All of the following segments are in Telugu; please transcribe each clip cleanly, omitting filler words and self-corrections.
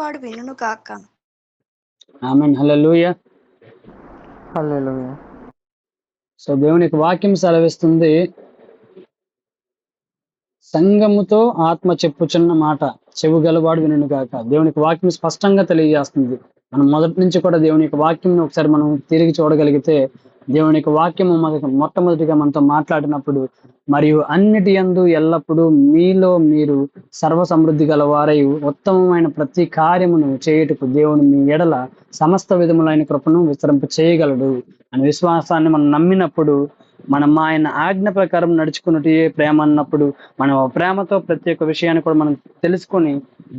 వాడు వినును కాక. ఆమేన్. హల్లెలూయా. హల్లెలూయా. సో దేవునికి వాక్యం సెలవిస్తుంది, సంఘముతో ఆత్మ చెప్పుచున్న మాట చెవు గలవాడు వినును గాక. దేవునికి వాక్యం స్పష్టంగా తెలియజేస్తుంది. మనం మొదటి నుంచి కూడా దేవుని యొక్క వాక్యం ఒకసారి మనం తిరిగి చూడగలిగితే, దేవుని యొక్క వాక్యము మొట్టమొదటిగా మనతో మాట్లాడినప్పుడు, మరియు అన్నిటి యందు ఎల్లప్పుడూ మీలో మీరు సర్వ సమృద్ధి గలవారై ఉత్తమమైన ప్రతి కార్యమును చేయుటకు దేవుని మీ ఎడల సమస్త విధములైన కృపను విస్తరింప చేయగలడు అనే విశ్వాసాన్ని మనం నమ్మినప్పుడు, మనం ఆయన ఆజ్ఞ ప్రకారం నడుచుకున్నట్టు ప్రేమ అన్నప్పుడు, మనం ప్రేమతో ప్రతి ఒక్క విషయాన్ని కూడా మనం తెలుసుకొని,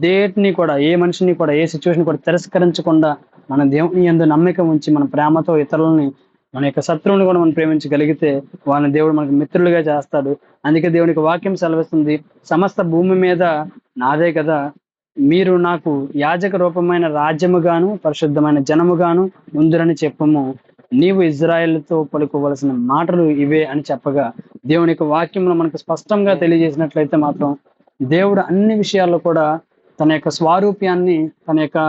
దేటిని కూడా ఏ మనిషిని కూడా ఏ సిచ్యువేషన్ కూడా తిరస్కరించకుండా మన దేవుని యందు నమ్మిక ఉంచి మన ప్రేమతో ఇతరులని, మన యొక్క శత్రువుని కూడా మనం ప్రేమించగలిగితే వాళ్ళని దేవుడు మనకు మిత్రులుగా చేస్తాడు. అందుకే దేవునికి వాక్యం సెలవిస్తుంది, సమస్త భూమి మీద నాదే కదా, మీరు నాకు యాజక రూపమైన రాజ్యముగాను పరిశుద్ధమైన జనముగాను ఉందిరని చెప్పము, నీవు ఇజ్రాయెల్తో పలుకోవలసిన మాటలు ఇవే అని చెప్పగా, దేవుని యొక్క వాక్యంలో మనకు స్పష్టంగా తెలియజేసినట్లయితే మాత్రం, దేవుడు అన్ని విషయాల్లో కూడా తన యొక్క స్వారూప్యాన్ని, తన యొక్క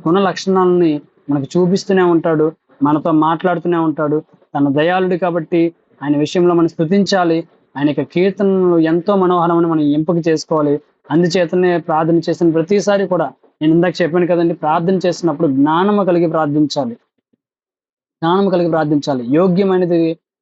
గుణ లక్షణాలని మనకు చూపిస్తూనే ఉంటాడు, మనతో మాట్లాడుతూనే ఉంటాడు. తన దయాళుడు కాబట్టి ఆయన విషయంలో మనం స్తుతించాలి. ఆయన యొక్క కీర్తనలు ఎంతో మనోహరమని మనం ఎంపిక చేసుకోవాలి. అందుచేతనే ప్రార్థన చేసిన ప్రతిసారి కూడా, నేను ఇందాక చెప్పాను కదండి, ప్రార్థన చేసినప్పుడు జ్ఞానము కలిగి ప్రార్థించాలి. యోగ్యమైనది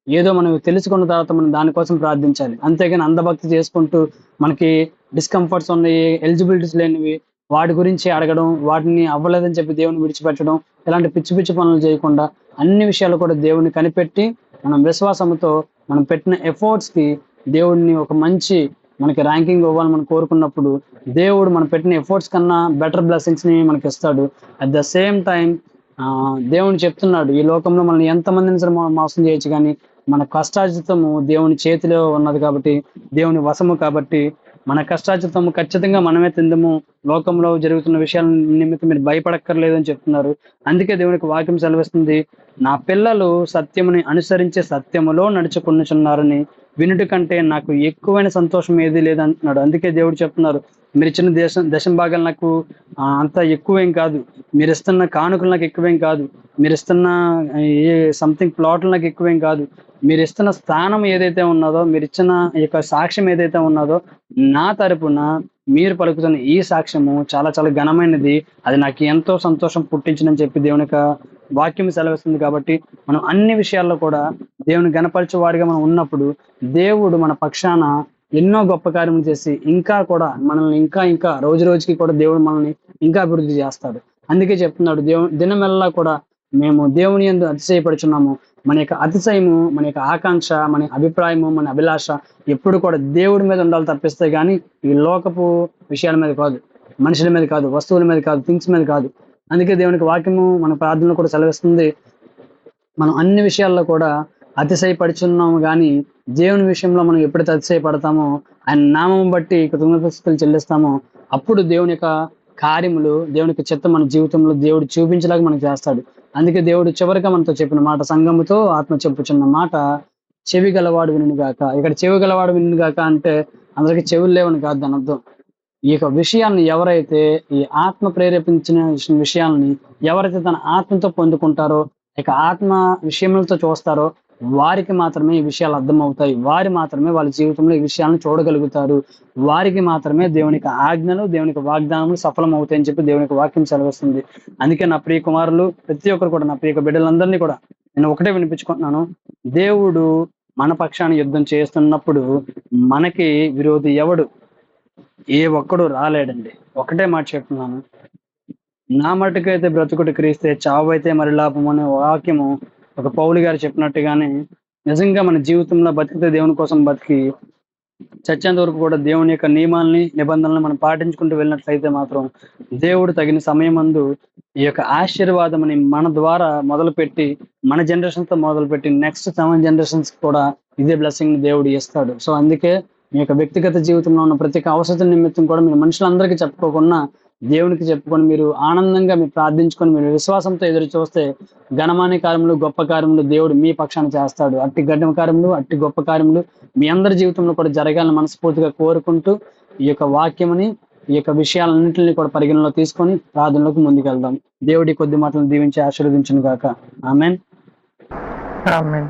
ఏదో మనం తెలుసుకున్న తర్వాత మనం దానికోసం ప్రార్థించాలి. అంతేగాని అందభక్తి చేసుకుంటూ మనకి డిస్కంఫర్ట్స్ ఉన్నాయి, ఎలిజిబిలిటీస్ లేనివి వాటి గురించి అడగడం, వాటిని అవ్వలేదని చెప్పి దేవుని విడిచిపెట్టడం, ఇలాంటి పిచ్చి పిచ్చి పనులు చేయకుండా అన్ని విషయాలు కూడా దేవుని కనిపెట్టి మనం విశ్వాసంతో మనం పెట్టిన ఎఫర్ట్స్ కి దేవుడిని ఒక మంచి మనకి ర్యాంకింగ్ ఇవ్వాలని మనం కోరుకున్నప్పుడు, దేవుడు మనం పెట్టిన ఎఫర్ట్స్ కన్నా బెటర్ బ్లెస్సింగ్స్ ని మనకి ఇస్తాడు. అట్ ద సేమ్ టైం దేవుని చెప్తున్నాడు, ఈ లోకంలో మనల్ని ఎంతమందిని సరే మోసం చేయొచ్చు, కానీ మన కష్టార్జితము దేవుని చేతిలో ఉన్నది కాబట్టి, దేవుని వశము కాబట్టి, మన కష్టార్జితము ఖచ్చితంగా మనమే తిందము, లోకంలో జరుగుతున్న విషయాల నిమిత్తం మీరు భయపడక్కర్లేదు అని చెప్తున్నారు. అందుకే దేవునికి వాక్యం సెలవిస్తుంది, నా పిల్లలు సత్యముని అనుసరించే సత్యములో నడుచుకున్నారని వినుట కంటే నాకు ఎక్కువైన సంతోషం ఏది లేదంటున్నాడు. అందుకే దేవుడు చెప్తున్నారు, మీరు ఇచ్చిన దశం భాగాలు నాకు అంత ఎక్కువేం కాదు, మీరు ఇస్తున్న కానుకలు నాకు ఎక్కువేం కాదు, మీరు ఇస్తున్న ఏ సంథింగ్ ప్లాట్లు నాకు ఎక్కువేం కాదు, మీరు ఇస్తున్న స్థానం ఏదైతే ఉన్నదో, మీరు ఇచ్చిన ఈ యొక్క సాక్ష్యం ఏదైతే ఉన్నదో, నా తరపున మీరు పలుకుతున్న ఈ సాక్ష్యము చాలా చాలా ఘనమైనది, అది నాకు ఎంతో సంతోషం పుట్టించిందని చెప్పి దేవుని యొక్క వాక్యం సెలవిస్తుంది. కాబట్టి మనం అన్ని విషయాల్లో కూడా దేవుని గణపరచు వారిగా మనం ఉన్నప్పుడు, దేవుడు మన పక్షాన ఎన్నో గొప్ప కార్యములు చేసి ఇంకా కూడా మనల్ని ఇంకా ఇంకా రోజు రోజుకి కూడా దేవుడు మనల్ని ఇంకా అభివృద్ధి చేస్తాడు. అందుకే చెప్తున్నాడు, దినమెల్లా కూడా మేము దేవుని యందు అతిశయపడుచున్నాము. మన యొక్క అతిశయము, మన యొక్క ఆకాంక్ష, మన అభిప్రాయము, మన అభిలాష ఎప్పుడు కూడా దేవుడి మీద ఉండాలి తప్పిస్తే కానీ ఈ లోకపు విషయాల మీద కాదు, మనుషుల మీద కాదు, వస్తువుల మీద కాదు, థింగ్స్ మీద కాదు. అందుకే దేవునికి వాక్యము మన ప్రార్థనలో కూడా సెలవిస్తుంది, మనం అన్ని విషయాల్లో కూడా అతిశయపడుచున్నాము, కానీ దేవుని విషయంలో మనం ఎప్పుడైతే అతిశయపడతామో, ఆయన నామం బట్టి కృతజ్ఞతలు చెల్లిస్తామో, అప్పుడు దేవుని యొక్క కార్యములు, దేవుని యొక్క చిత్తం మన జీవితంలో దేవుడు చూపించలాగా మనకు చేస్తాడు. అందుకే దేవుడు చివరిగా మనతో చెప్పిన మాట, సంఘముతో ఆత్మ చెప్పుచున్న మాట చెవి గలవాడు వినుగాక. ఇక్కడ చెవి గలవాడు వినుగాక అంటే అందరికి చెవులు లేవని కాదు దాని అర్థం. ఈ యొక్క విషయాన్ని ఎవరైతే, ఈ ఆత్మ ప్రేరేపించిన విషయాలని ఎవరైతే తన ఆత్మతో పొందుకుంటారో, ఇక ఆత్మ విషయములతో చూస్తారో, వారికి మాత్రమే ఈ విషయాలు అర్థమవుతాయి, వారి మాత్రమే వాళ్ళ జీవితంలో ఈ విషయాలను చూడగలుగుతారు, వారికి మాత్రమే దేవునికి ఆజ్ఞలు, దేవునికి వాగ్దానములు సఫలం అవుతాయని చెప్పి దేవునికి వాక్యం సెలవిస్తుంది. అందుకే నా ప్రియ కుమారులు ప్రతి ఒక్కరు కూడా, నా ప్రియ బిడ్డలందరినీ కూడా నేను ఒకటే వినిపించుకుంటున్నాను, దేవుడు మన పక్షాన్ని యుద్ధం చేస్తున్నప్పుడు మనకి విరోధి ఎవడు? ఏ ఒక్కడు రాలేడండి. ఒకటే మాట చెప్తున్నాను, నా మటుకైతే బ్రతుకుడు క్రీస్తే, చావు అయితే మరి లాభం అనే వాక్యము ఒక పౌలు గారు చెప్పినట్టుగానే, నిజంగా మన జీవితంలో బతికితే దేవుని కోసం బతికి చచ్చేంత వరకు కూడా దేవుని యొక్క నియమాలని, నిబంధనలను మనం పాటించుకుంటూ వెళ్ళినట్లయితే మాత్రం దేవుడు తగిన సమయమందు ఈ యొక్క ఆశీర్వాదమని మన ద్వారా మొదలుపెట్టి, మన జనరేషన్స్ తో మొదలుపెట్టి నెక్స్ట్ 7 generations కూడా ఇదే బ్లెస్సింగ్ దేవుడు ఇస్తాడు. సో అందుకే మీ యొక్క వ్యక్తిగత జీవితంలో ఉన్న ప్రతి అవసరం నిమిత్తం కూడా మీరు మనుషులందరికీ చెప్పుకోకుండా దేవునికి చెప్పుకొని, మీరు ఆనందంగా మీరు ప్రార్థించుకొని, మీరు విశ్వాసంతో ఎదురు చూస్తే ఘనమాని కార్యములు, గొప్ప కార్యములు దేవుడు మీ పక్షాన చేస్తాడు. అట్టి గడ్డ కార్యములు, అట్టి గొప్ప కార్యములు మీ అందరి జీవితంలో కూడా జరగాలని మనస్ఫూర్తిగా కోరుకుంటూ, ఈ యొక్క వాక్యముని ఈ యొక్క విషయాలన్నింటినీ కూడా పరిగణలో తీసుకొని ప్రార్థనలోకి ముందుకెళ్దాం. దేవుడి కొద్ది మాటలను దీవించి ఆశీర్వదించును గాక. ఆమేన్. ఆమేన్.